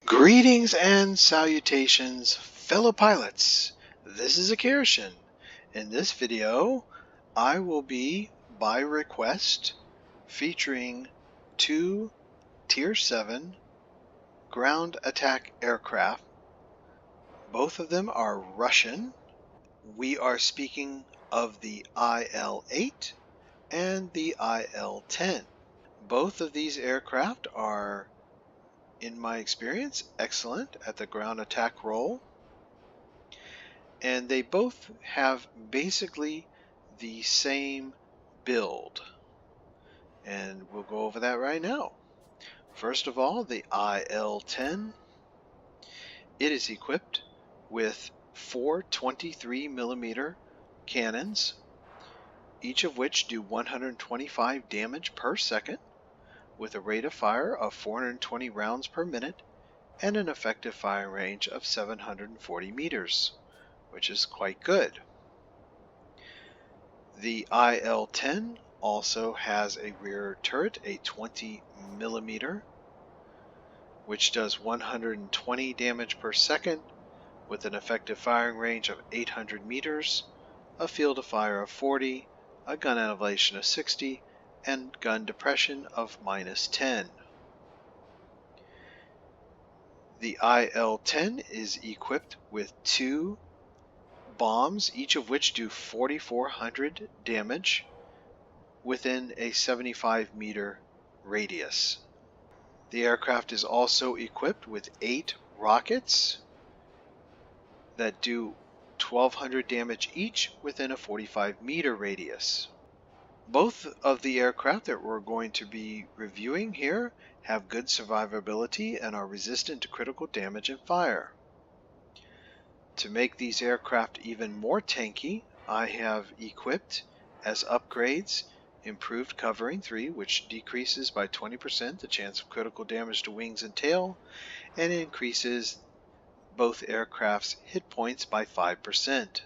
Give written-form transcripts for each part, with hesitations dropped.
Greetings and salutations, fellow pilots. This is Akirishin. In this video, I will be, by request, featuring two Tier 7 ground attack aircraft. Both of them are Russian. We are speaking of the IL-8 and the IL-10. Both of these aircraft are, in my experience, excellent at the ground attack role, and they both have basically the same build, and we'll go over that right now. First of all, the IL-10. It is equipped with 4 23mm cannons, each of which do 125 damage per second, with a rate of fire of 420 rounds per minute and an effective firing range of 740 meters, which is quite good. The IL-10 also has a rear turret, a 20mm, which does 120 damage per second with an effective firing range of 800 meters, a field of fire of 40, a gun elevation of 60, and gun depression of -10. The IL-10 is equipped with 2 bombs, each of which do 4,400 damage within a 75-meter radius. The aircraft is also equipped with 8 rockets that do 1,200 damage each within a 45-meter radius. Both of the aircraft that we're going to be reviewing here have good survivability and are resistant to critical damage and fire. To make these aircraft even more tanky, I have equipped as upgrades Improved Covering 3, which decreases by 20% the chance of critical damage to wings and tail, and increases both aircraft's hit points by 5%.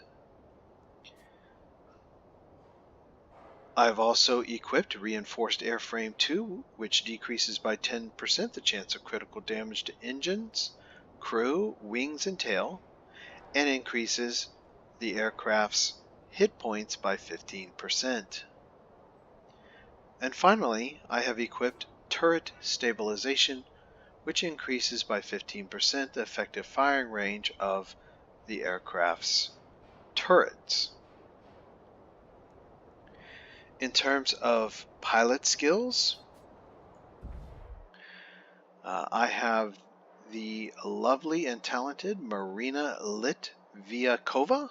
I've also equipped Reinforced Airframe 2, which decreases by 10% the chance of critical damage to engines, crew, wings, and tail, and increases the aircraft's hit points by 15%. And finally, I have equipped Turret Stabilization, which increases by 15% the effective firing range of the aircraft's turrets. In terms of pilot skills, I have the lovely and talented Marina Litviakova,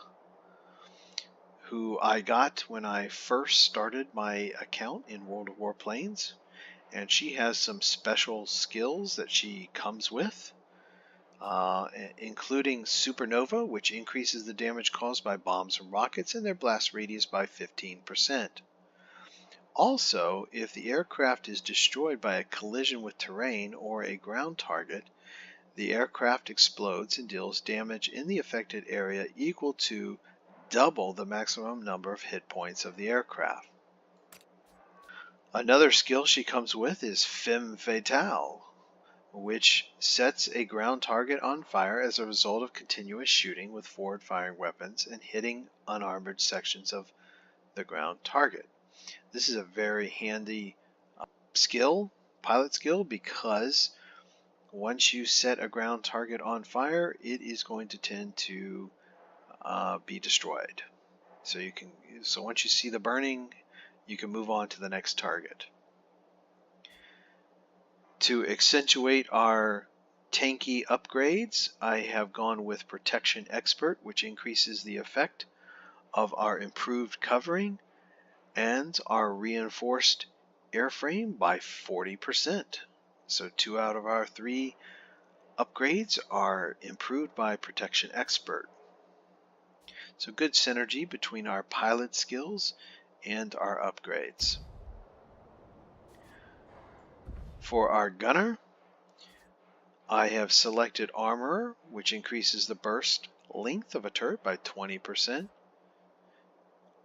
who I got when I first started my account in World of Warplanes, and she has some special skills that she comes with, including Supernova, which increases the damage caused by bombs and rockets and their blast radius by 15%. Also, if the aircraft is destroyed by a collision with terrain or a ground target, the aircraft explodes and deals damage in the affected area equal to double the maximum number of hit points of the aircraft. Another skill she comes with is Femme Fatale, which sets a ground target on fire as a result of continuous shooting with forward-firing weapons and hitting unarmored sections of the ground target. This is a very handy pilot skill, because once you set a ground target on fire, it is going to tend to be destroyed. So once you see the burning, you can move on to the next target. To accentuate our tanky upgrades, I have gone with Protection Expert, which increases the effect of our improved covering and our reinforced airframe by 40%. So 2 out of our 3 upgrades are improved by Protection Expert. So good synergy between our pilot skills and our upgrades. For our gunner, I have selected Armorer, which increases the burst length of a turret by 20%.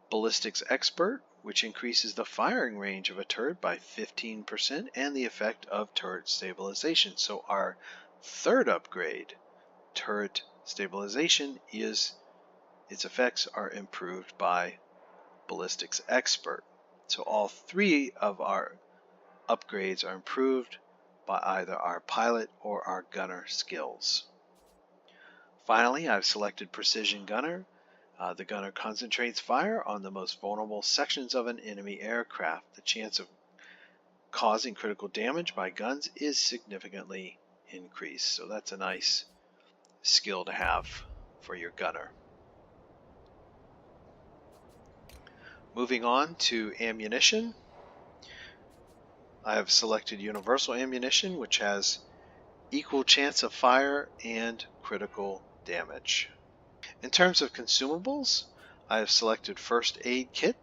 Ballistics Expert, which increases the firing range of a turret by 15% and the effect of turret stabilization. So our third upgrade, turret stabilization, its effects are improved by Ballistics Expert. So all 3 of our upgrades are improved by either our pilot or our gunner skills. Finally, I've selected Precision Gunner. The gunner concentrates fire on the most vulnerable sections of an enemy aircraft. The chance of causing critical damage by guns is significantly increased. So that's a nice skill to have for your gunner. Moving on to ammunition. I have selected Universal Ammunition, which has equal chance of fire and critical damage. In terms of consumables, I have selected First Aid Kit.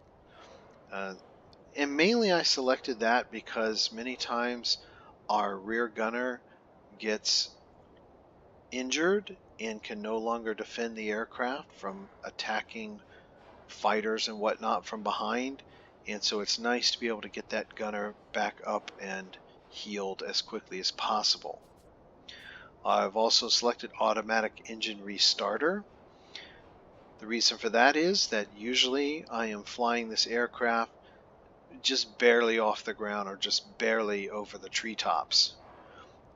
And mainly I selected that because many times our rear gunner gets injured and can no longer defend the aircraft from attacking fighters and whatnot from behind. And so it's nice to be able to get that gunner back up and healed as quickly as possible. I've also selected Automatic Engine Restarter. The reason for that is that usually I am flying this aircraft just barely off the ground or just barely over the treetops.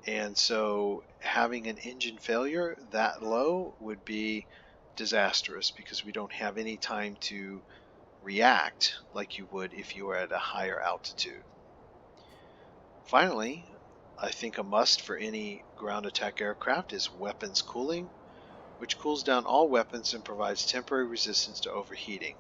And so having an engine failure that low would be disastrous because we don't have any time to react like you would if you were at a higher altitude. Finally, I think a must for any ground attack aircraft is weapons cooling, which cools down all weapons and provides temporary resistance to overheating.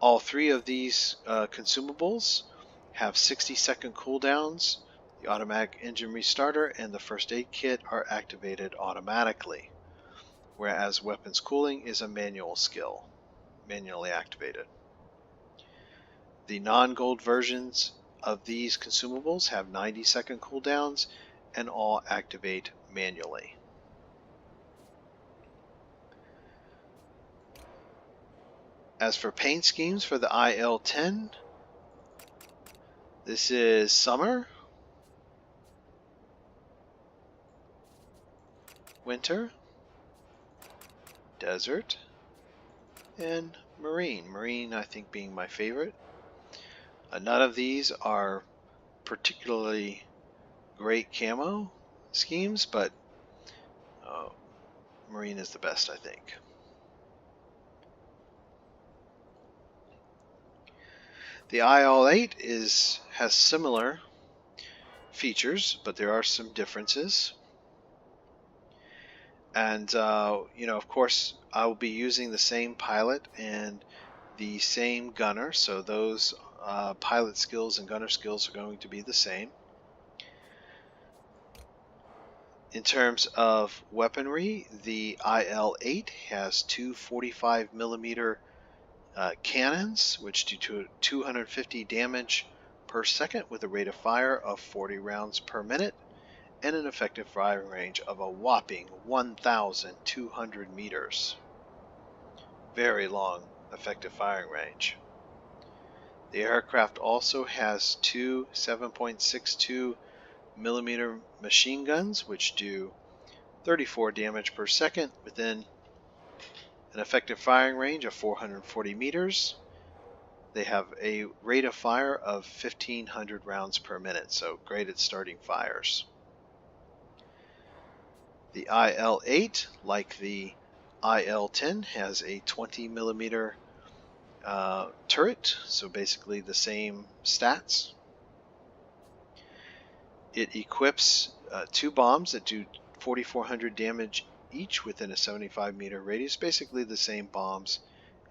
All 3 of these consumables have 60-second cooldowns. The Automatic Engine Restarter and the First Aid Kit are activated automatically, whereas weapons cooling is a manual skill, manually activated. The non-gold versions of these consumables have 90-second cooldowns and all activate manually. As for paint schemes for the IL-10, this is summer, winter, desert, and marine. Marine, I think, being my favorite. None of these are particularly great camo schemes, but marine is the best, I think. The IL-8 has similar features, but there are some differences. And, of course, I will be using the same pilot and the same gunner, so those pilot skills and gunner skills are going to be the same. In terms of weaponry, the IL-8 has 2 45mm cannons, which do 250 damage per second with a rate of fire of 40 rounds per minute and an effective firing range of a whopping 1,200 meters. Very long effective firing range. The aircraft also has 2 7.62 millimeter machine guns, which do 34 damage per second within an effective firing range of 440 meters. They have a rate of fire of 1,500 rounds per minute, so great at starting fires. The IL-8, like the IL-10, has a 20 millimeter turret, so basically the same stats. It equips 2 bombs that do 4,400 damage each within a 75-meter radius, basically the same bombs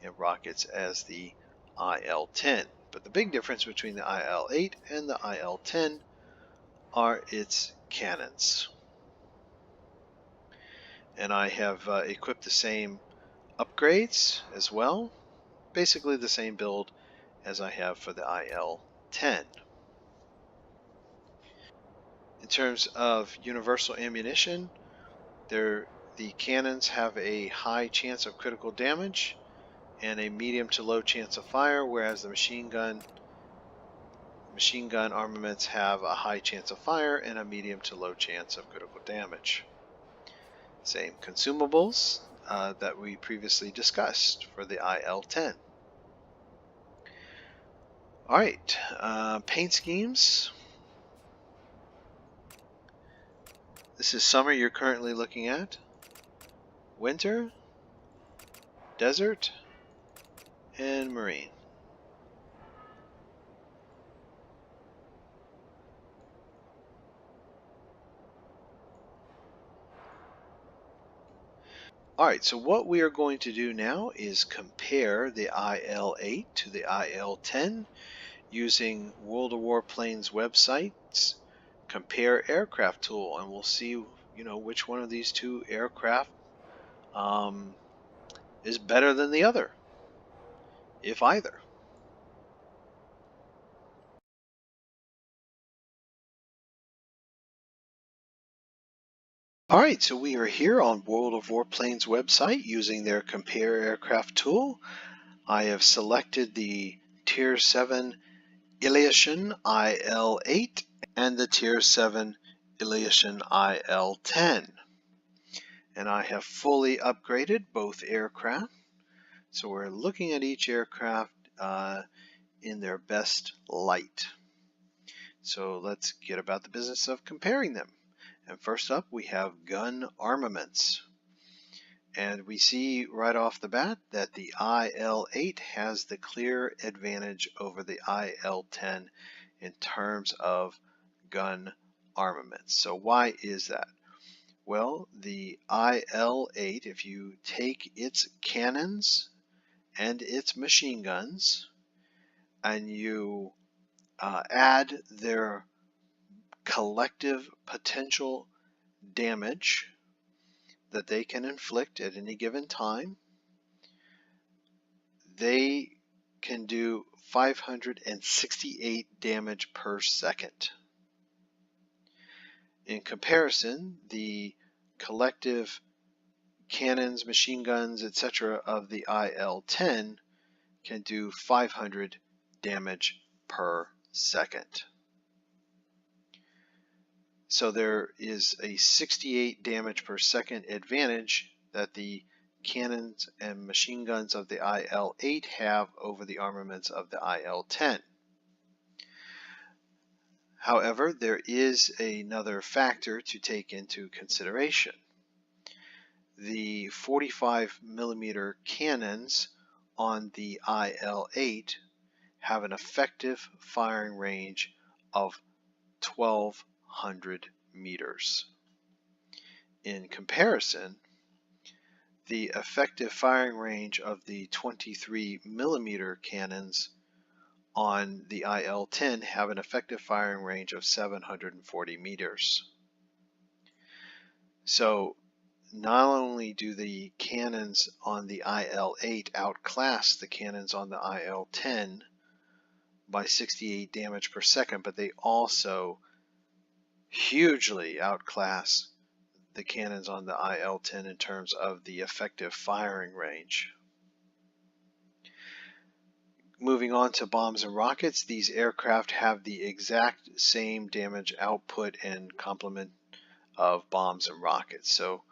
and rockets as the IL-10. But the big difference between the IL-8 and the IL-10 are its cannons. And I have equipped the same upgrades as well, basically the same build as I have for the IL-10. In terms of universal ammunition, the cannons have a high chance of critical damage and a medium to low chance of fire, whereas the machine gun armaments have a high chance of fire and a medium to low chance of critical damage. Same consumables that we previously discussed for the IL-10. Alright, paint schemes. This is summer you're currently looking at. Winter, desert, and marine. Alright, so what we are going to do now is compare the IL-8 to the IL-10 using World of Warplanes website's compare aircraft tool, and we'll see which one of these two aircraft is better than the other, if either. Alright, so we are here on World of Warplanes website using their compare aircraft tool. I have selected the Tier 7 Ilyushin IL-8 and the Tier 7 Ilyushin IL-10. And I have fully upgraded both aircraft. So we're looking at each aircraft in their best light. So let's get about the business of comparing them. And first up, we have gun armaments. And we see right off the bat that the IL-8 has the clear advantage over the IL-10 in terms of gun armaments. So why is that? Well, the IL-8, if you take its cannons and its machine guns and you add their collective potential damage that they can inflict at any given time, they can do 568 damage per second. In comparison, the collective cannons, machine guns, etc. of the IL-10 can do 500 damage per second. So there is a 68 damage per second advantage that the cannons and machine guns of the IL-8 have over the armaments of the IL-10. However, there is another factor to take into consideration. The 45mm cannons on the IL-8 have an effective firing range of 1,200 meters. In comparison, the effective firing range of the 23mm cannons on the IL-10 have an effective firing range of 740 meters. So not only do the cannons on the IL-8 outclass the cannons on the IL-10 by 68 damage per second, but they also hugely outclass the cannons on the IL-10 in terms of the effective firing range. Moving on to bombs and rockets, these aircraft have the exact same damage output and complement of bombs and rockets. So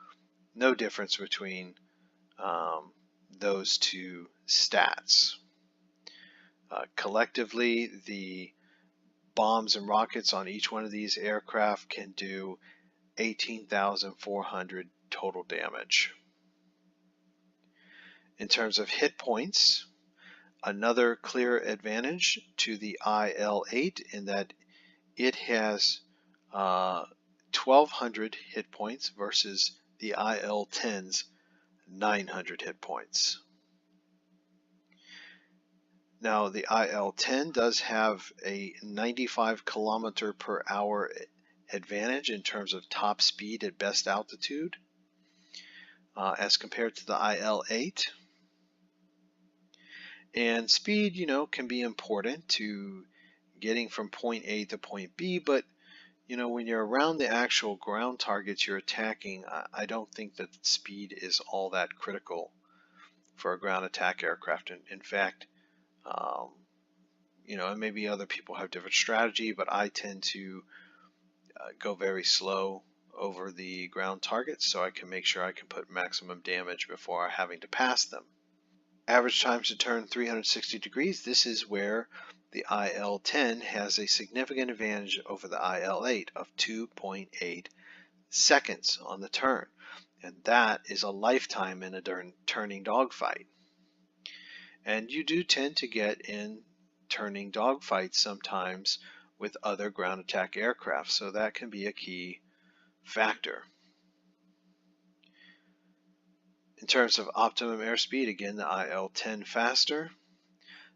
no difference between those two stats. Collectively, the bombs and rockets on each one of these aircraft can do 18,400 total damage. In terms of hit points, another clear advantage to the IL-8 in that it has 1200 hit points versus the IL-10's 900 hit points. Now the IL-10 does have a 95 kilometer per hour advantage in terms of top speed at best altitude as compared to the IL-8. And speed, can be important to getting from point A to point B, but when you're around the actual ground targets you're attacking, I don't think that speed is all that critical for a ground attack aircraft. In fact, and maybe other people have different strategy, but I tend to go very slow over the ground targets so I can make sure I can put maximum damage before having to pass them. Average times to turn 360 degrees. This is where the IL-10 has a significant advantage over the IL-8 of 2.8 seconds on the turn. And that is a lifetime in a turning dogfight. And you do tend to get in turning dogfights sometimes with other ground attack aircraft, so that can be a key factor. In terms of optimum airspeed, again, the IL-10 faster.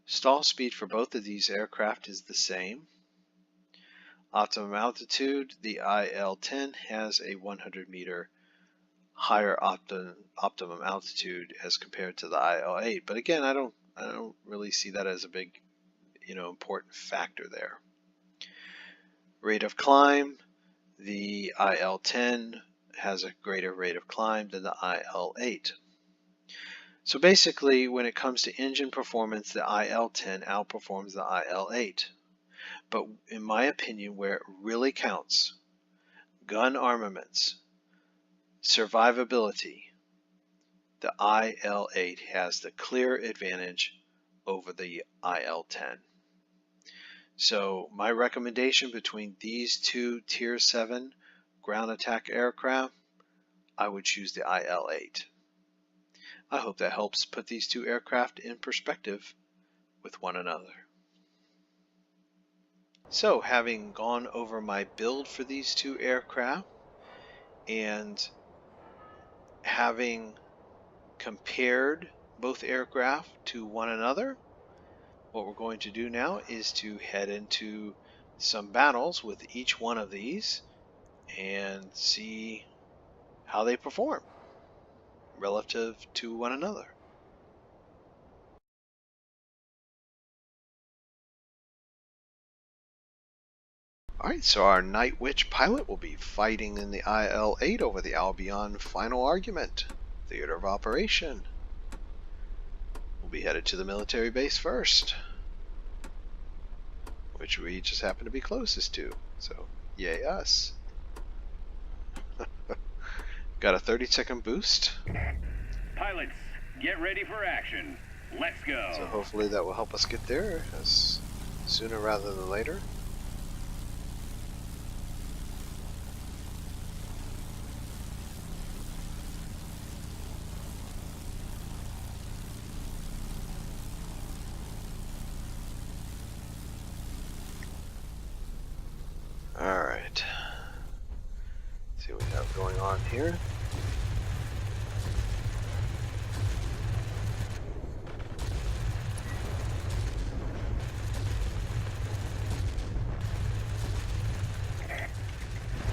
Stall speed for both of these aircraft is the same. Optimum altitude, the IL-10 has a 100 meter higher optimum altitude as compared to the IL-8. But again, I don't really see that as a big, important factor there. Rate of climb, the IL-10 has a greater rate of climb than the IL-8. So basically, when it comes to engine performance, the IL-10 outperforms the IL-8. But in my opinion, where it really counts, gun armaments, survivability, the IL-8 has the clear advantage over the IL-10. So my recommendation between these two Tier 7 ground attack aircraft, I would choose the IL-8. I hope that helps put these two aircraft in perspective with one another. So having gone over my build for these two aircraft and having compared both aircraft to one another, what we're going to do now is to head into some battles with each one of these and see how they perform relative to one another. Alright, so our Night Witch pilot will be fighting in the IL-8 over the Albion Final Argument, Theater of Operation. We'll be headed to the military base first, which we just happen to be closest to, so yay us. Got a 30-second boost. Pilots, get ready for action. Let's go. So hopefully that will help us get there sooner rather than later. Alright. See what we have going on here.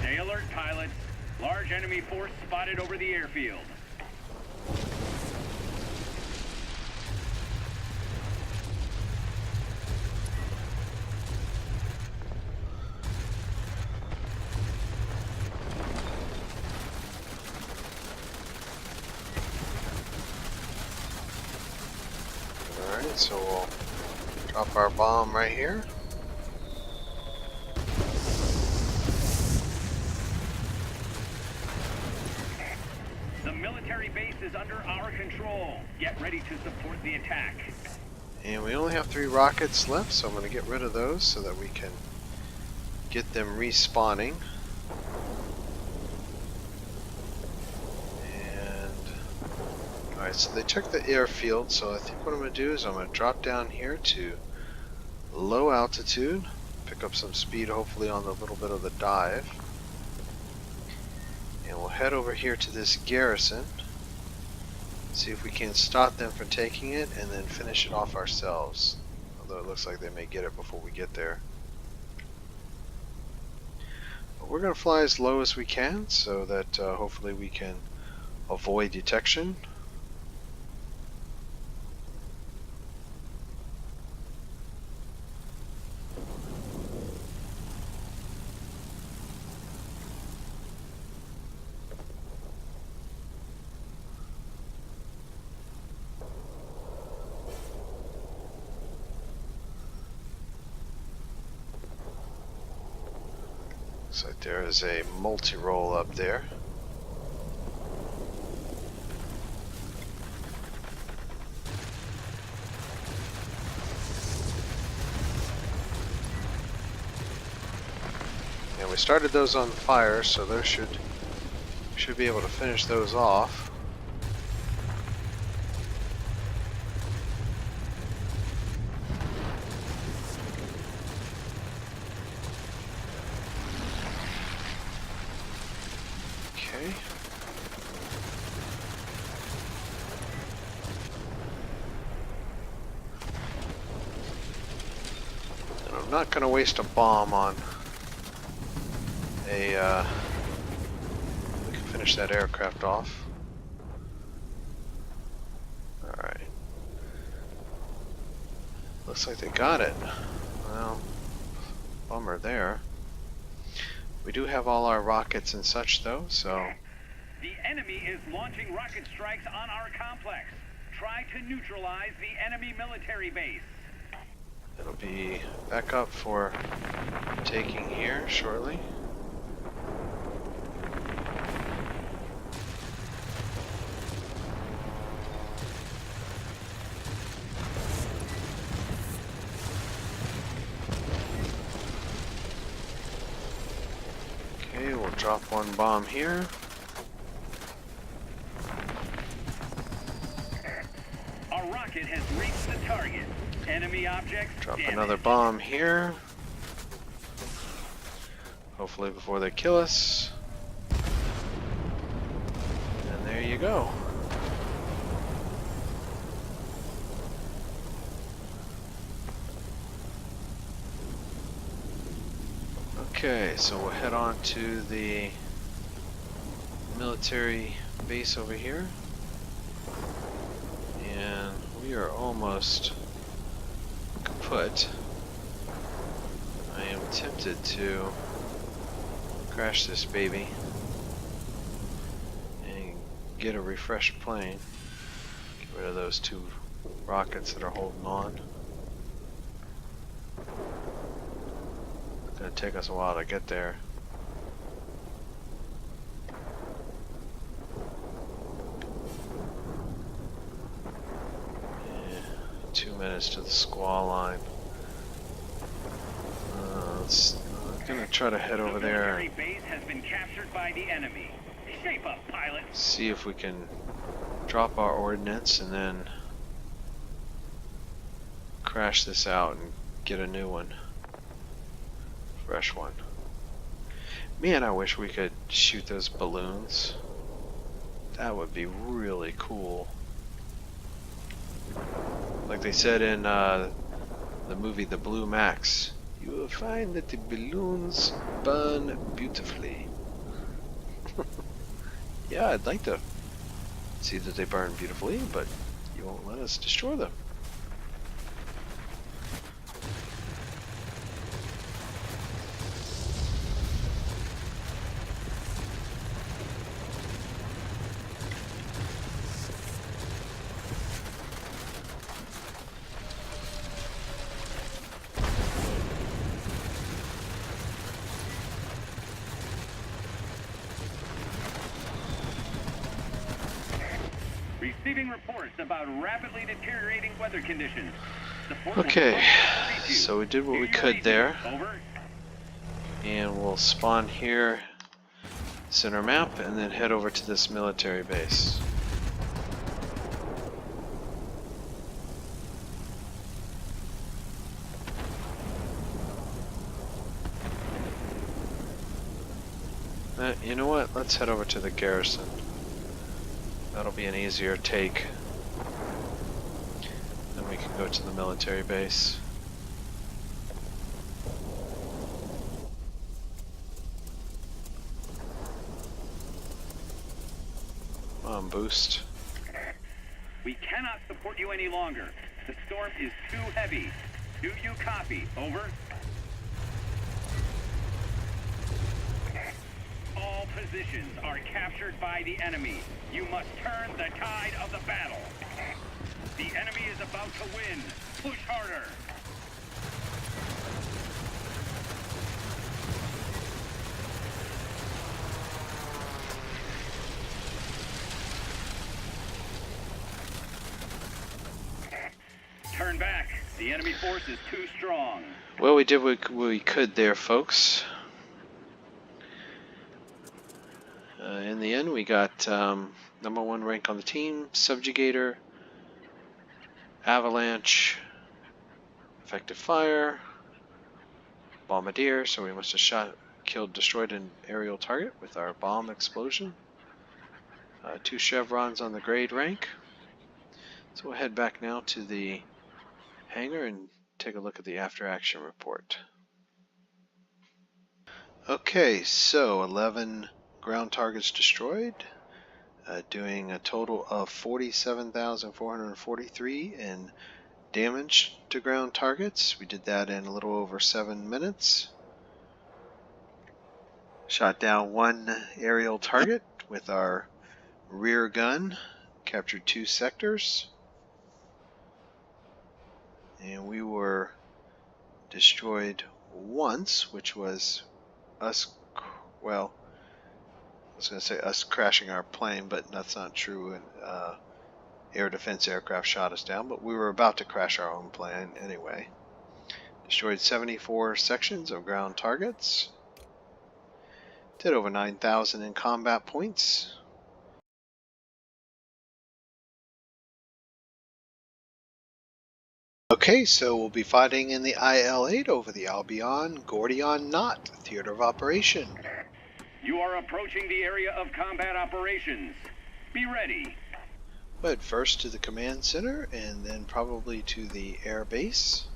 Stay alert, pilots. Large enemy force spotted over the airfield. Alright, so we'll drop our bomb right here. The military base is under our control. Get ready to support the attack. And we only have 3 rockets left, so I'm going to get rid of those so that we can get them respawning. Alright, so they took the airfield, so I think what I'm going to do is I'm going to drop down here to low altitude, pick up some speed hopefully on the little bit of the dive. And we'll head over here to this garrison. See if we can stop them from taking it and then finish it off ourselves. Although it looks like they may get it before we get there. But we're going to fly as low as we can so that hopefully we can avoid detection. Looks like there is a multi-roll up there. And we started those on fire, so those should be able to finish those off. Okay. And I'm not going to waste a bomb on a we can finish that aircraft off. Alright. Looks like they got it. Well, bummer there. We do have all our rockets and such though, so... The enemy is launching rocket strikes on our complex. Try to neutralize the enemy military base. It'll be back up for taking here shortly. Okay, we'll drop one bomb here. Our rocket has reached the target. Enemy objects Drop damaged. another bomb here. Hopefully before they kill us. And there you go. Okay, so we'll head on to the military base over here. And we are almost kaput. I am tempted to crash this baby and get a refreshed plane. Get rid of those two rockets that are holding on. It's gonna take us a while to get there. Yeah, 2 minutes to the squall line. I'm gonna try to head over there and base has been captured by the enemy. Shape up, pilot. see if we can drop our ordnance and then crash this out and get a new one. Fresh one. Man, I wish we could shoot those balloons. That would be really cool. Like they said in the movie The Blue Max, you will find that the balloons burn beautifully. Yeah, I'd like to see that they burn beautifully, but you won't let us destroy them. Receiving reports about rapidly deteriorating weather conditions. Support will Okay, reach you. so we did what we Hear could you. there, Over. and we'll spawn here, center map, and then head over to this military base. You know what? Let's head over to the garrison. That'll be an easier take. Then we can go to the military base. Come on, boost. We cannot support you any longer. The storm is too heavy. Do you copy? Over. All positions are captured by the enemy. You must turn the tide of the battle. The enemy is about to win. Push harder. Turn back. The enemy force is too strong. Well, we did what we could there, folks. In the end, we got #1 rank on the team, Subjugator, Avalanche, Effective Fire, Bombardier, so we must have destroyed an aerial target with our bomb explosion. 2 chevrons on the grade rank. So we'll head back now to the hangar and take a look at the after action report. Okay, so 11 ground targets destroyed, doing a total of 47,443 in damage to ground targets. We did that in a little over 7 minutes. Shot down 1 aerial target with our rear gun, captured 2 sectors, and we were destroyed once, which was us, well, I was going to say us crashing our plane, but that's not true. Air defense aircraft shot us down, but we were about to crash our own plane anyway. Destroyed 74 sections of ground targets. Did over 9,000 in combat points. Okay, so we'll be fighting in the IL-8 over the Albion-Gordion Knot theater of operation. You are approaching the area of combat operations. Be ready. We'll head first to the command center and then probably to the air base.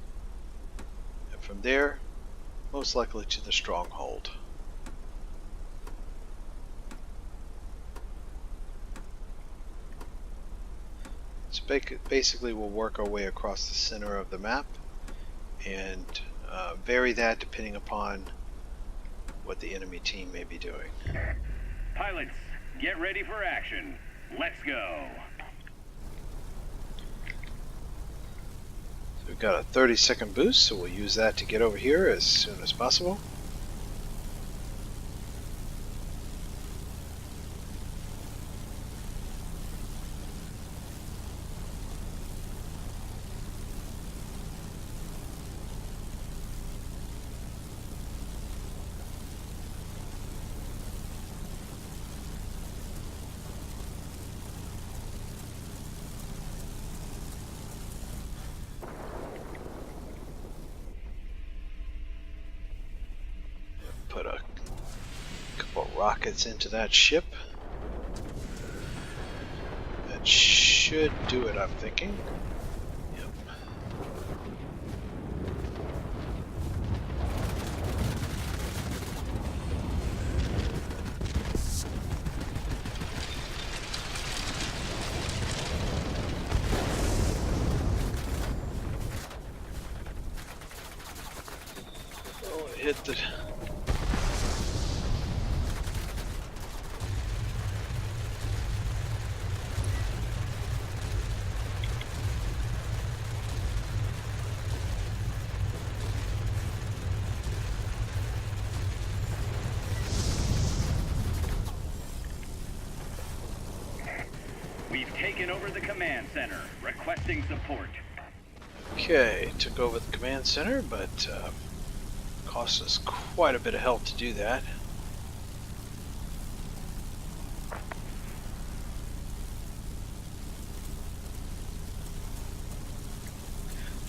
And from there, most likely to the stronghold. So basically we'll work our way across the center of the map and vary that depending upon what the enemy team may be doing. Pilots, get ready for action. Let's go. So we've got a 30-second boost, so we'll use that to get over here as soon as possible. Put a couple rockets into that ship. That should do it, I'm thinking. Yep. Oh, it hit the... We've taken over the command center, requesting support. Okay, took over the command center, but cost us quite a bit of help to do that.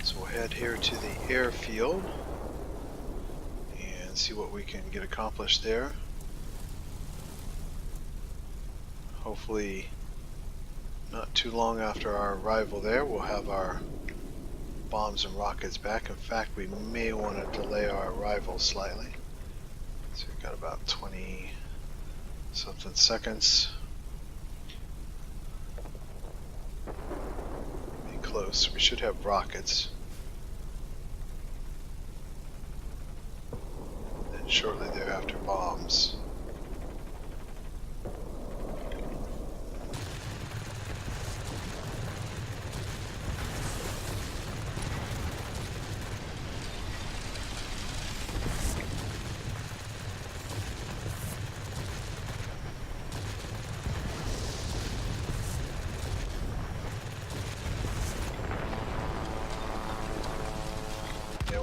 So we'll head here to the airfield and see what we can get accomplished there. hopefully not too long after our arrival there, we'll have our bombs and rockets back. In fact, we may want to delay our arrival slightly. So we've got about 20 something seconds. Be close. We should have rockets. And shortly thereafter, bombs.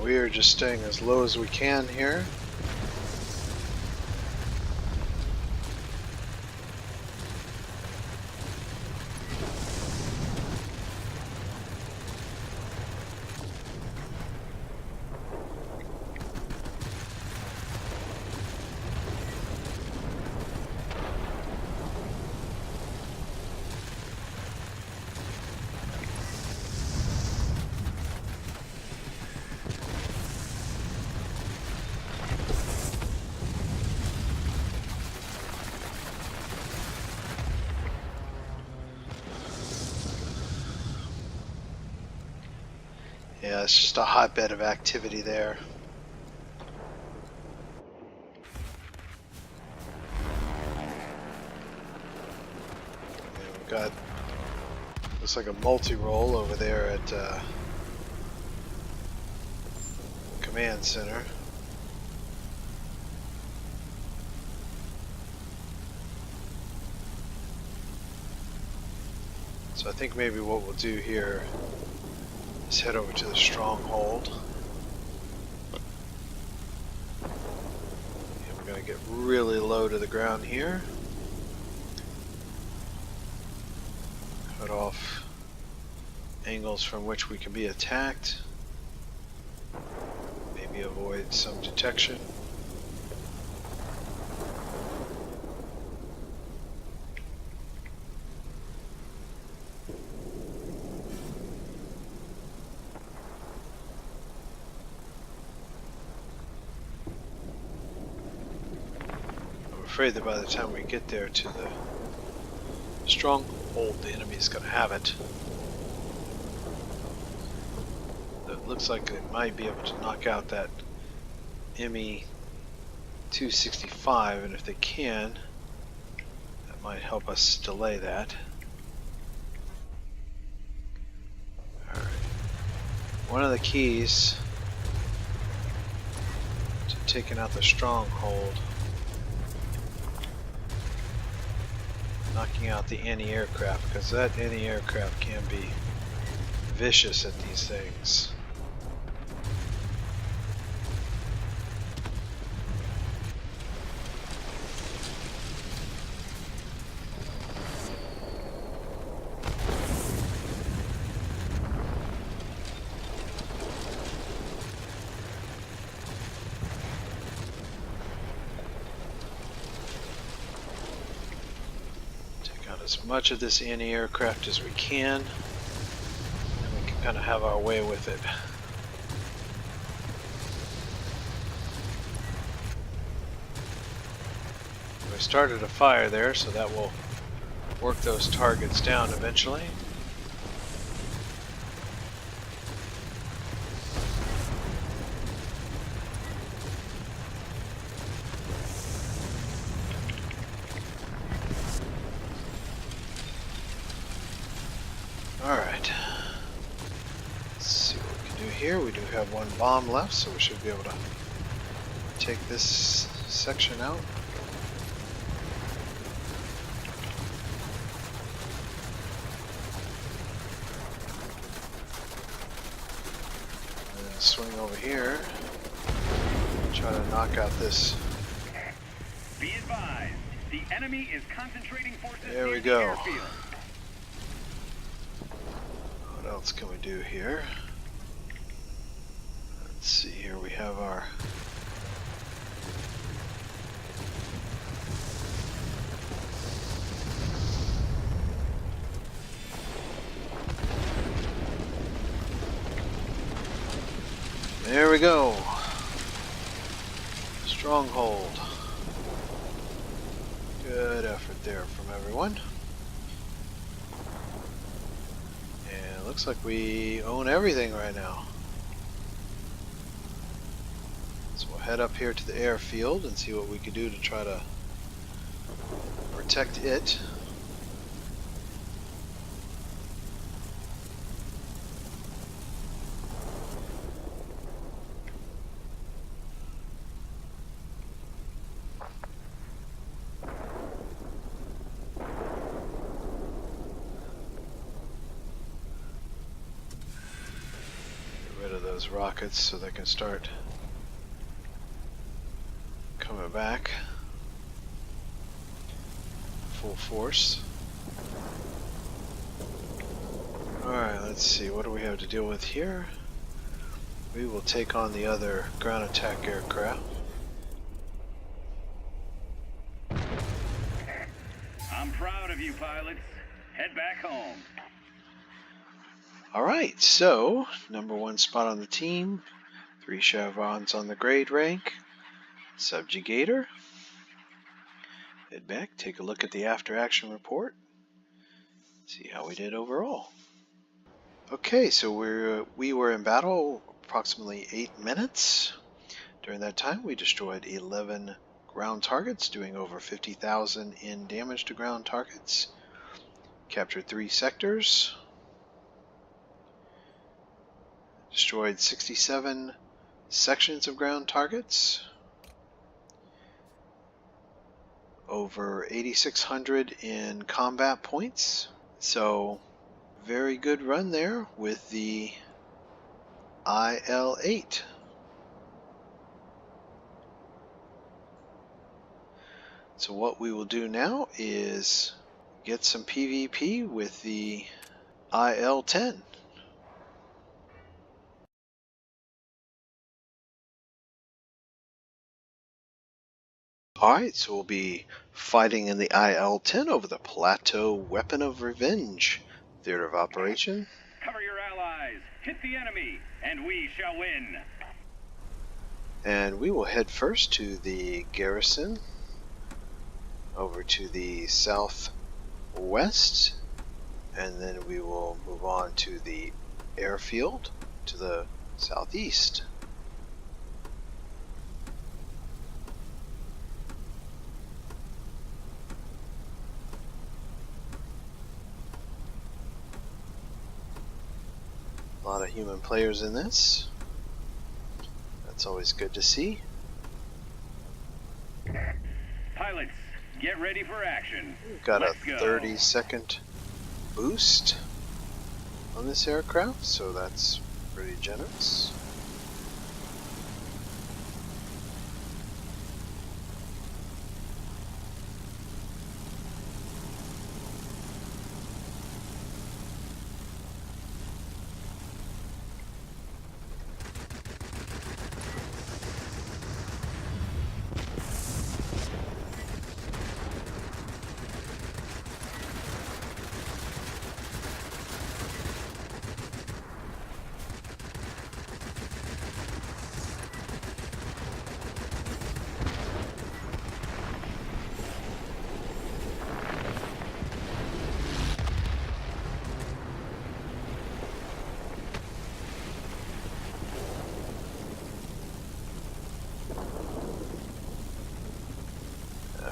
We are just staying as low as we can here. Yeah, it's just a hotbed of activity there. Yeah, we've got, looks like a multi-role over there at Command Center. So I think maybe what we'll do here is head over to the stronghold. And we're going to get really low to the ground here. Cut off angles from which we can be attacked. Maybe avoid some detection. I'm afraid that by the time we get there to the stronghold, the enemy's going to have it. It looks like they might be able to knock out that ME-265, and if they can, that might help us delay that. Alright. One of the keys to taking out the stronghold, knocking out the anti-aircraft, because that anti-aircraft can be vicious at these things. As much of this anti-aircraft as we can, and we can kind of have our way with it. We started a fire there, so that will work those targets down eventually. Alright, let's see what we can do here. We do have one bomb left, so we should be able to take this section out. And then swing over here, try to knock out this. Be advised, the enemy is concentrating forces there we near go. the airfield. What else can we do here? Let's see, here we have our There we go. Stronghold. Good effort there from everyone. And it looks like we own everything right now. So we'll head up here to the airfield and see what we can do to try to protect it. Those rockets so they can start coming back full force. Alright, let's see, what do we have to deal with here? We will take on the other ground attack aircraft. I'm proud of you, pilots. Head back home. Alright, so number 1 spot on the team, 3 chevrons on the grade rank, subjugator. Head back, take a look at the after action report, see how we did overall. Okay, so we were in battle approximately 8 minutes. During that time we destroyed 11 ground targets, doing over 50,000 in damage to ground targets, captured 3 sectors, destroyed 67 sections of ground targets, over 8,600 in combat points. So very good run there with the IL-8. So what we will do now is get some PvP with the IL-10. Alright, so we'll be fighting in the IL-10 over the Plateau Weapon of Revenge. Theater of operation. Cover your allies, hit the enemy, and we shall win. And we will head first to the garrison, over to the southwest, and then we will move on to the airfield to the southeast. A lot of human players in this. That's always good to see. Pilots, get ready for action. We've got Let's a go. 30-second boost on this aircraft, so that's pretty generous.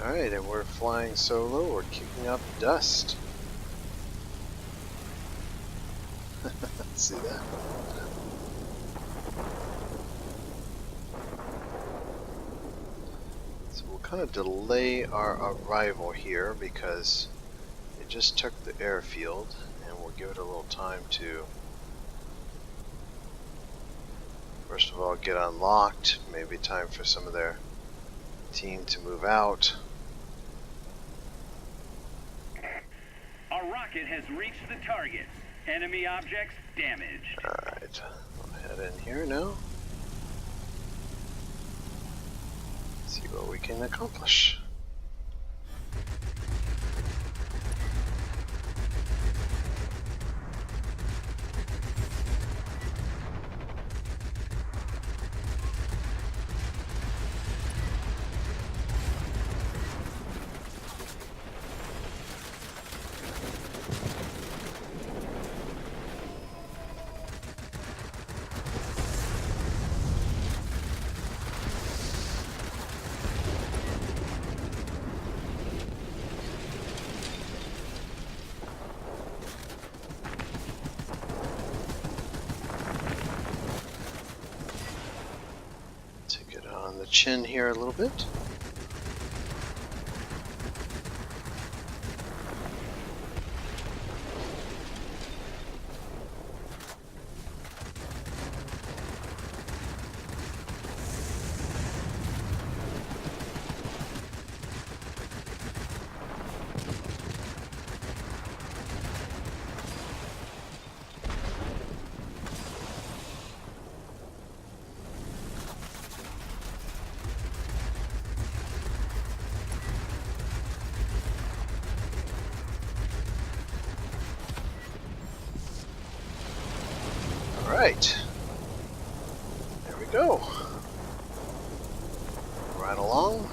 Alright, and we're flying solo, we're kicking up dust. See that? So we'll kind of delay our arrival here because they just took the airfield, and we'll give it a little time to first of all get unlocked, maybe time for some of their team to move out. Our rocket has reached the target. Enemy objects damaged. Alright, I'll head in here now. See what we can accomplish. on the chin here a little bit. Alright, there we go. Right along.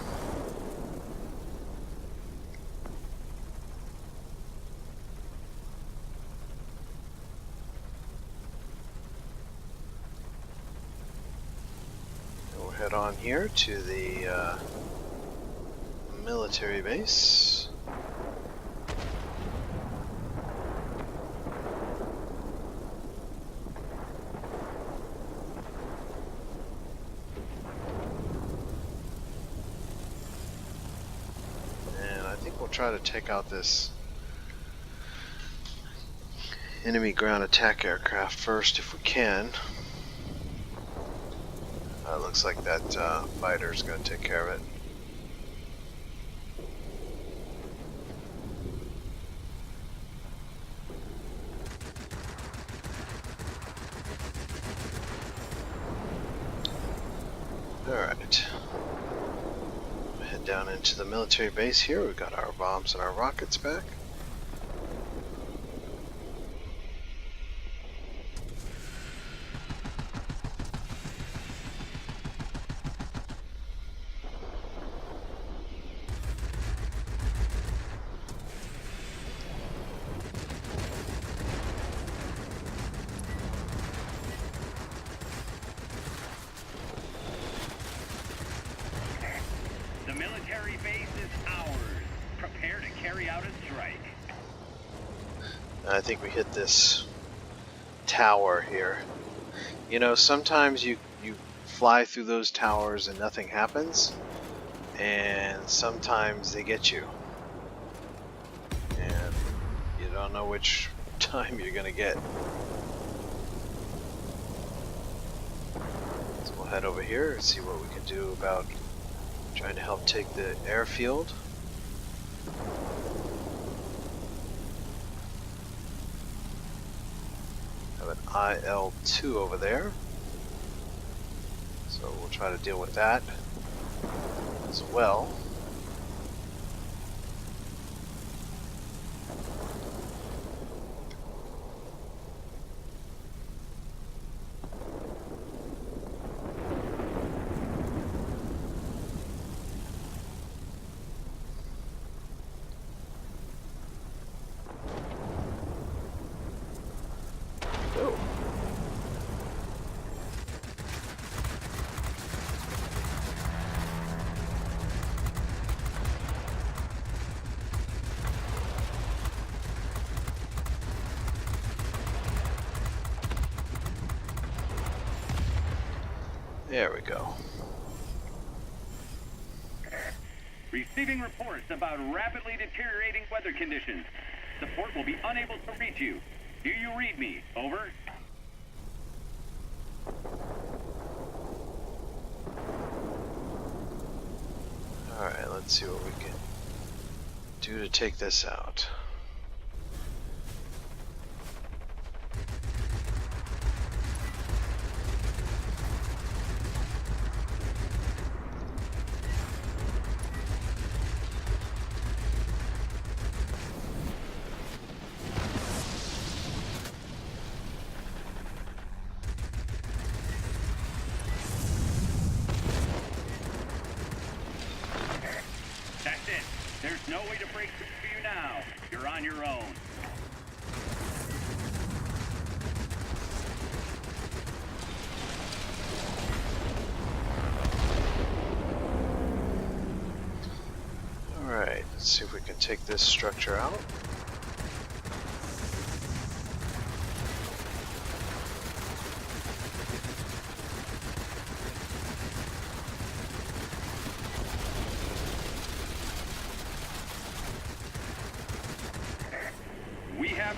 We'll head on here to the military base. We'll try to take out this enemy ground attack aircraft first if we can. Looks like that fighter is going to take care of it. Alright. Head down into the military base here. We've got our bombs and our rockets back. The military base is ours. Prepare to carry out a strike. I think we hit this tower here. You know, sometimes you fly through those towers and nothing happens, and sometimes they get you. And you don't know which time you're gonna get. So we'll head over here and see what we can do about trying to help take the airfield. Have an IL-2 over there. So we'll try to deal with that as well. There we go. Receiving reports about rapidly deteriorating weather conditions. Support will be unable to reach you. Do you read me? Over. Alright, let's see what we can do to take this out. That's it. There's no way to break through for you now. You're on your own. Alright, let's see if we can take this structure out.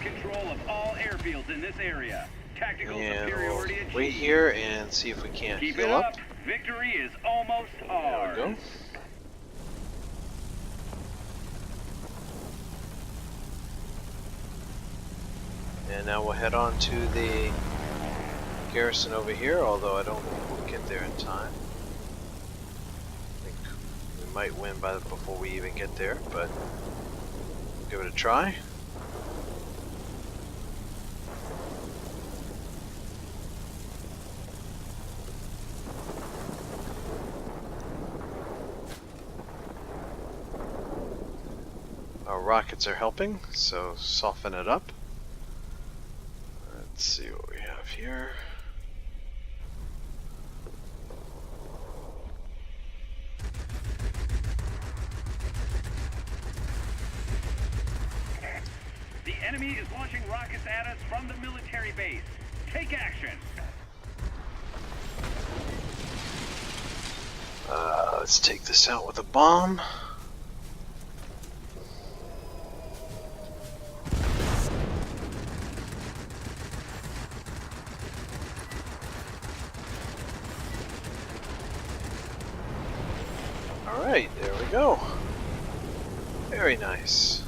control of all airfields in this area. Tactical And superiority we'll achieved. wait here and see if we can't Keep heal it up. up. Victory is almost ours. There we go. And now we'll head on to the garrison over here, although I don't think we'll get there in time. I think we might win before we even get there, but we'll give it a try. Our rockets are helping, so soften it up. Let's see what we have here. The enemy is launching rockets at us from the military base. Take action. Let's take this out with a bomb. Alright, there we go. Very nice.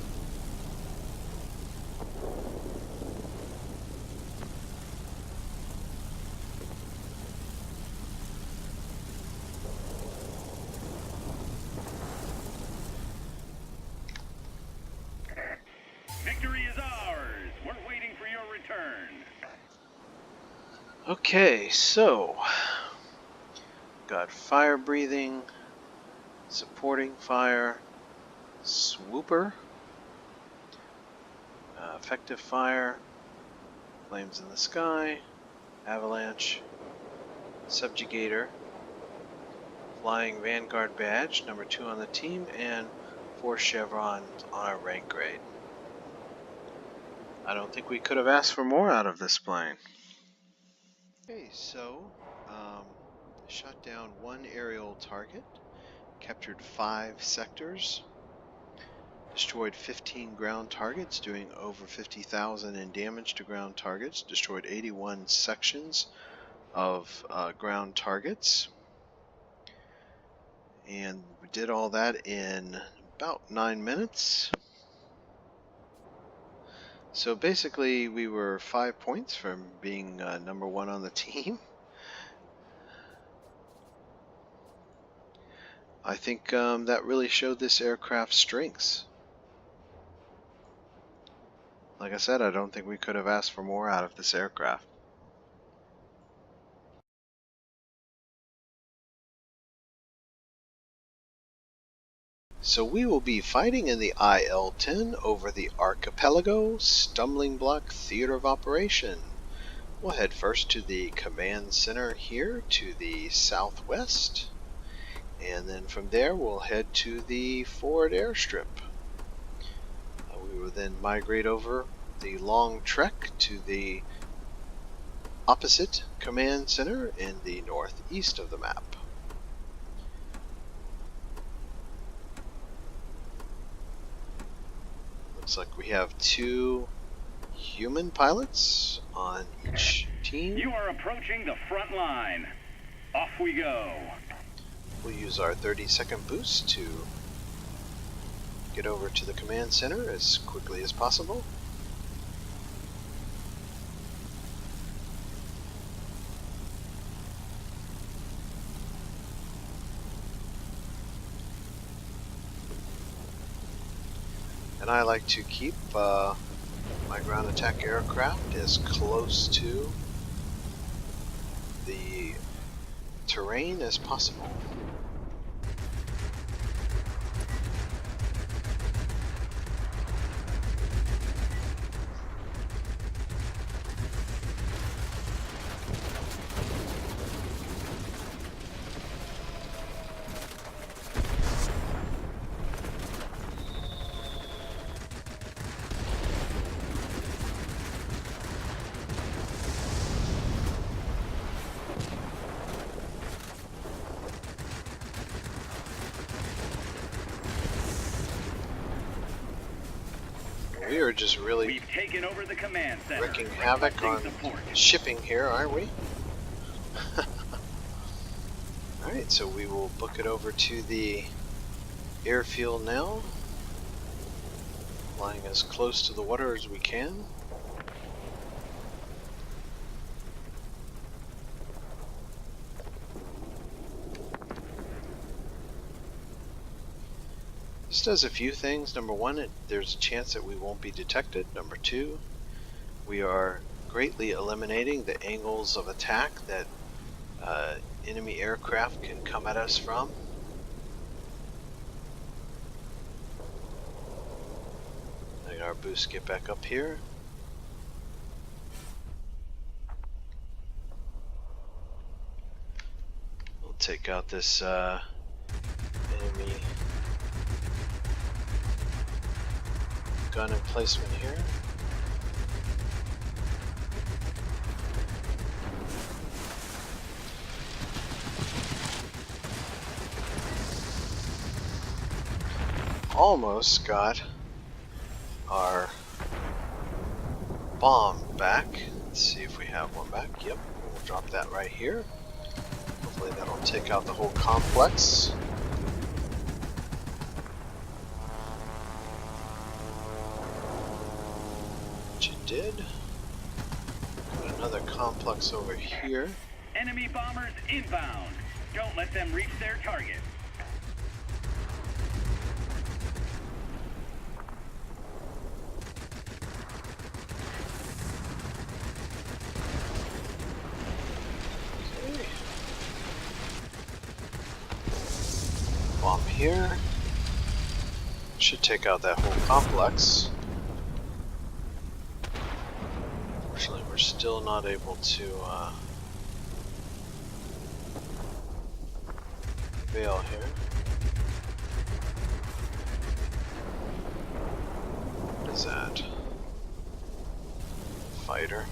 Victory is ours. We're waiting for your return. Okay, so got fire breathing, supporting fire, swooper, effective fire, flames in the sky, avalanche, subjugator, flying vanguard badge, number 2 on the team, and 4 chevrons on our rank grade. I don't think we could have asked for more out of this plane. Okay, so shot down 1 aerial target, captured 5 sectors, destroyed 15 ground targets, doing over 50,000 in damage to ground targets, destroyed 81 sections of ground targets, and we did all that in about 9 minutes. So basically we were 5 points from being number 1 on the team. I think that really showed this aircraft's strengths. Like I said, I don't think we could have asked for more out of this aircraft. So we will be fighting in the IL-10 over the Archipelago Stumbling Block Theater of Operation. We'll head first to the command center here to the southwest, and then from there we'll head to the forward airstrip. We will then migrate over the long trek to the opposite command center in the northeast of the map. Looks like we have 2 human pilots on each team. You are approaching the front line. Off we go. We'll use our 30-second boost to get over to the command center as quickly as possible. And I like to keep my ground attack aircraft as close to the terrain as possible. are just really We've taken over the command center. wreaking havoc on Support. shipping here, aren't we? Alright, so we will book it over to the airfield now, flying as close to the water as we can. This does a few things. Number one, there's a chance that we won't be detected. Number two, we are greatly eliminating the angles of attack that enemy aircraft can come at us from. Let our boost get back up here. We'll take out this enemy gun emplacement here. Almost got our bomb back. Let's see if we have one back. Yep, we'll drop that right here. Hopefully that'll take out the whole complex. Which it did. Got another complex over here. Enemy bombers inbound. Don't let them reach their target. Okay. Bomb here. Should take out that whole complex. Unfortunately, we're still not able to prevail here. What is that? Fighter.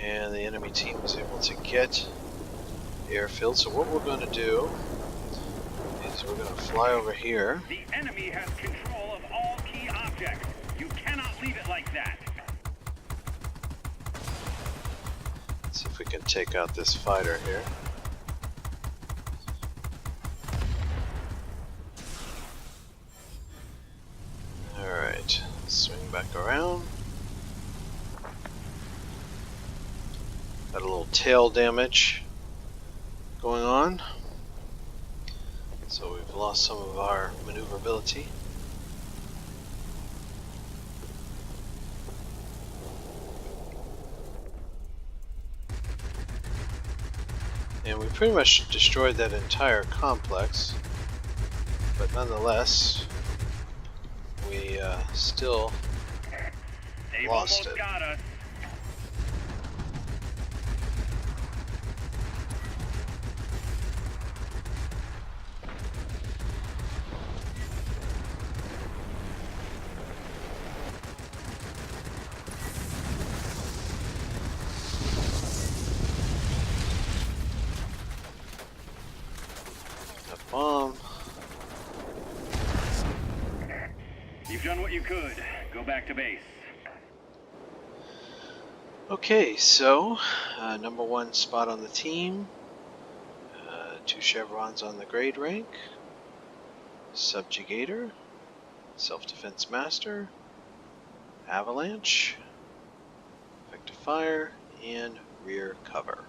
And the enemy team was able to get airfield. So what we're going to do is we're going to fly over here. The enemy has control of all key objects. You cannot leave it like that. See if we can take out this fighter here. Alright, swing back around. Got a little tail damage going on. So we've lost some of our maneuverability. And we pretty much destroyed that entire complex, but nonetheless, we still They've lost almost it. got us. That bomb. You've done what you could. Go back to base. Okay, so number one spot on the team, 2 chevrons on the grade rank, subjugator, self-defense master, avalanche, effective fire, and rear cover.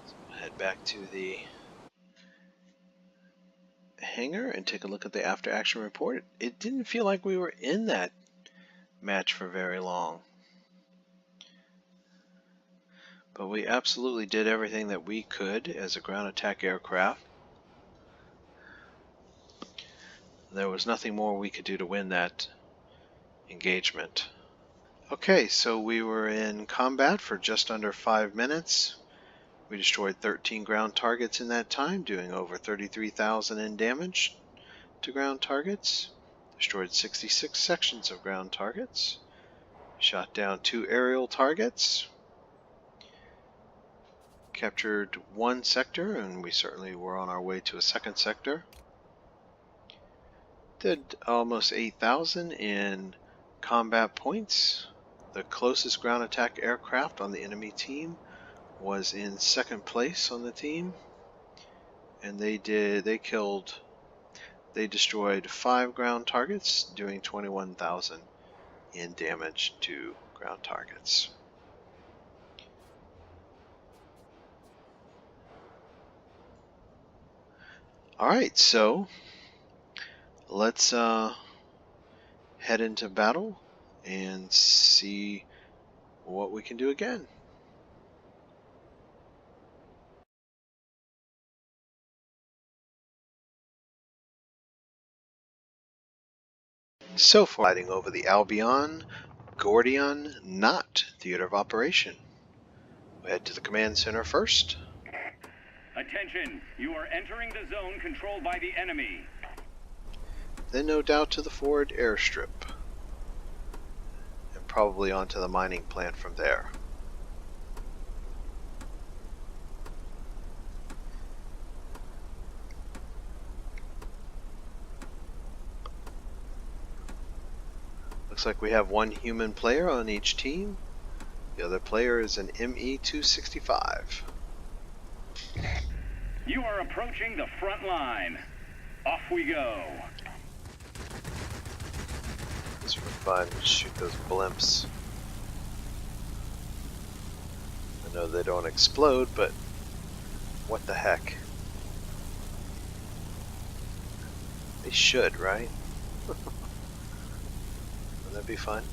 So we'll head back to the hangar and take a look at the after action report. It didn't feel like we were in that match for very long, but we absolutely did everything that we could as a ground attack aircraft. There was nothing more we could do to win that engagement. Okay, so we were in combat for just under 5 minutes. We destroyed 13 ground targets in that time, doing over 33,000 in damage to ground targets. Destroyed 66 sections of ground targets. Shot down 2 aerial targets. Captured 1 sector, and we certainly were on our way to a second sector. Did almost 8,000 in combat points. The closest ground attack aircraft on the enemy team was in second place on the team, and they destroyed 5 ground targets, doing 21,000 in damage to ground targets. Alright, so let's head into battle and see what we can do again. So far, fighting over the Albion-Gordian Knot Theater of Operation. We'll head to the command center first. Attention, you are entering the zone controlled by the enemy. Then no doubt to the forward airstrip. And probably onto the mining plant from there. Looks like we have one human player on each team. The other player is an ME-265. You are approaching the front line. Off we go. This would be fun to shoot those blimps. I know they don't explode, but what the heck? They should, right? Wouldn't that be fun?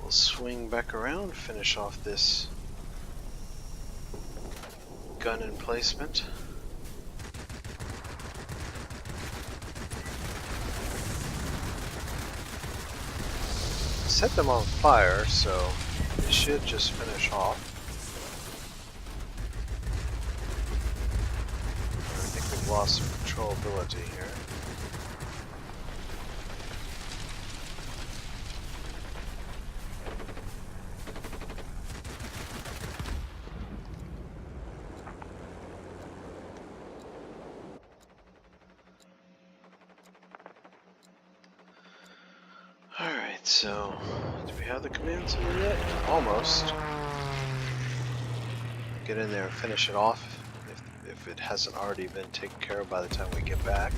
We'll swing back around, finish off this gun emplacement. Set them on fire, so it should just finish off. I think we've lost some controllability here. Alright, so do we have the command center yet? Almost. Get in there and finish it off if it hasn't already been taken care of by the time we get back.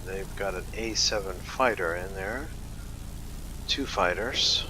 They've got an A7 fighter in there. 2 fighters.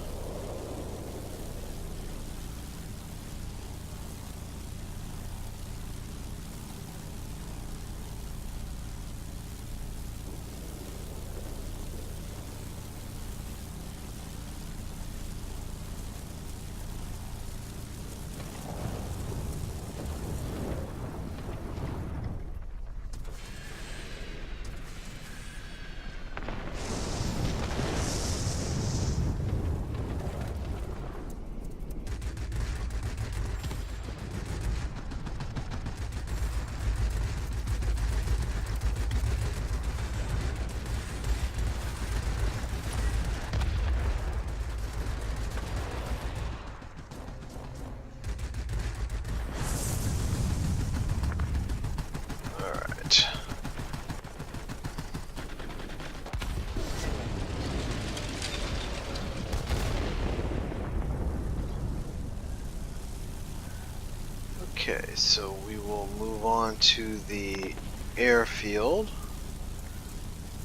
Okay, so we will move on to the airfield.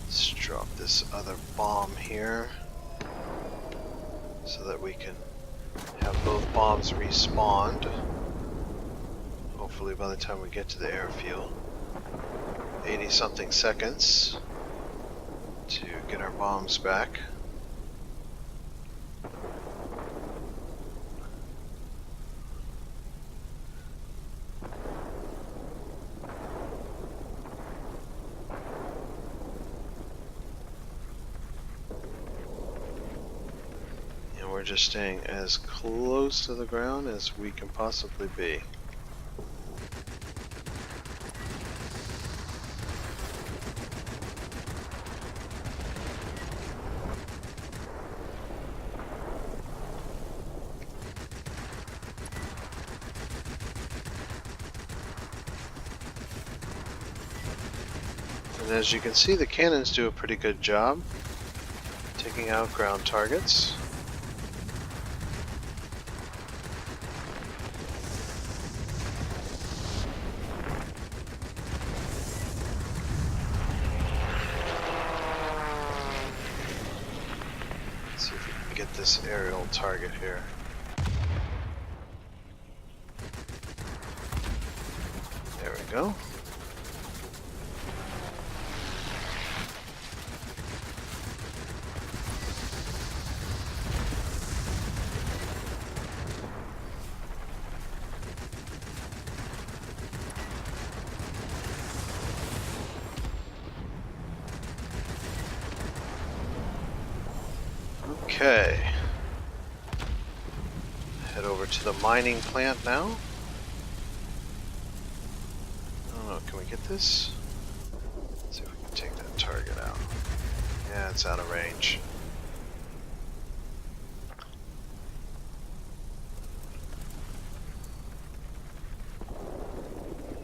Let's drop this other bomb here so that we can have both bombs respawned. Hopefully by the time we get to the airfield. 80 something seconds to get our bombs back. And we're just staying as close to the ground as we can possibly be. And as you can see, the cannons do a pretty good job taking out ground targets. Let's see if we can get this aerial target here. There we go. Okay. Head over to the mining plant now. I don't know, can we get this? Let's see if we can take that target out. Yeah, it's out of range.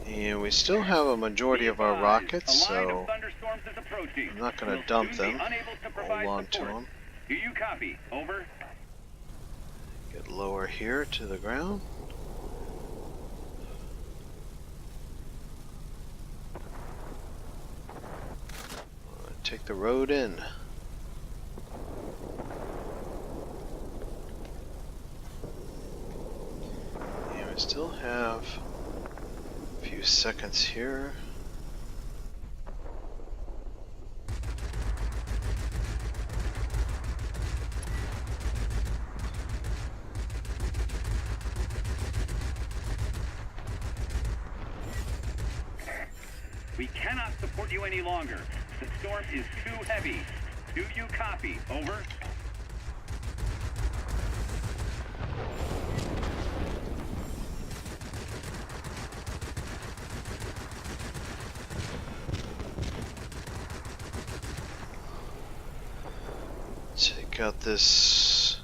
And we still have a majority of our rockets, so I'm not going to dump them. Hold on to them. Do you copy? Over. Get lower here to the ground. Take the road in. And we still have a few seconds here. We cannot support you any longer. The storm is too heavy. Do you copy? Over. Take out this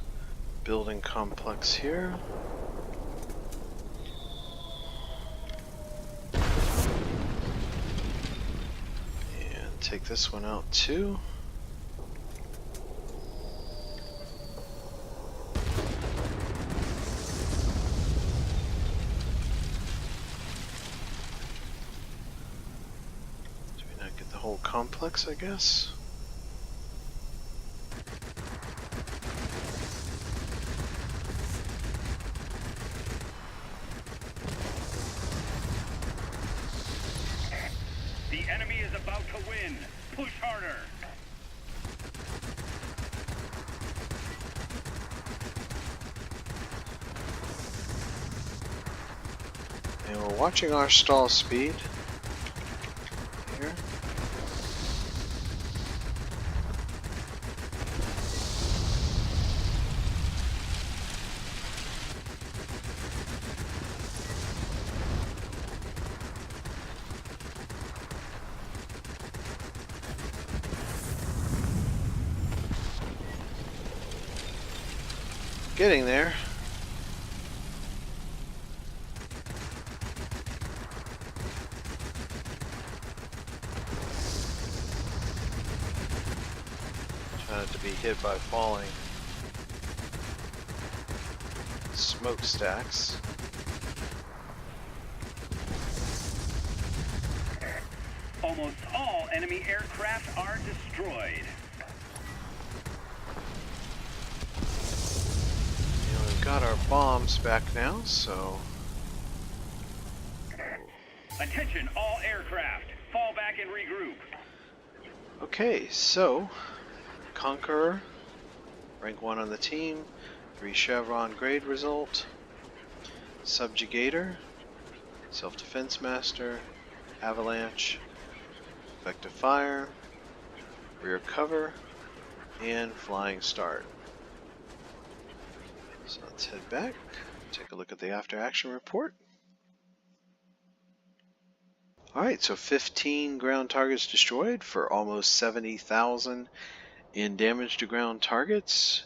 building complex here. Take this one out too. Do we not get the whole complex, I guess? The enemy is about to win. Push harder. And we're watching our stall speed here. Getting there. Try not to be hit by falling smokestacks. Almost all enemy aircraft are destroyed. And we've got our bombs back now, so... Attention all aircraft. Fall back and regroup. Okay, so... Conqueror, rank 1 on the team, 3 Chevron grade result. Subjugator, Self-Defense Master, Avalanche, Effective Fire, Rear Cover, and Flying Start. So let's head back, take a look at the after action report. Alright, so 15 ground targets destroyed for almost 70,000 in damage to ground targets.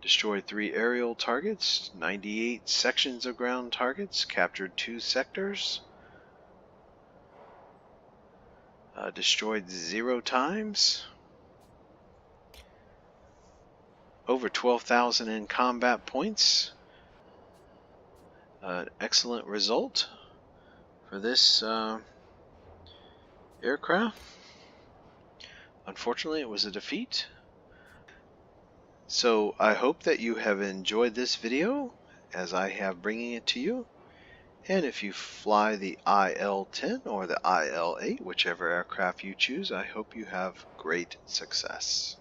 Destroyed 3 aerial targets, 98 sections of ground targets, captured 2 sectors. Destroyed 0 times. Over 12,000 in combat points. Excellent result for this aircraft. Unfortunately, it was a defeat. So I hope that you have enjoyed this video as I have bringing it to you. And if you fly the IL-10 or the IL-8, whichever aircraft you choose, I hope you have great success.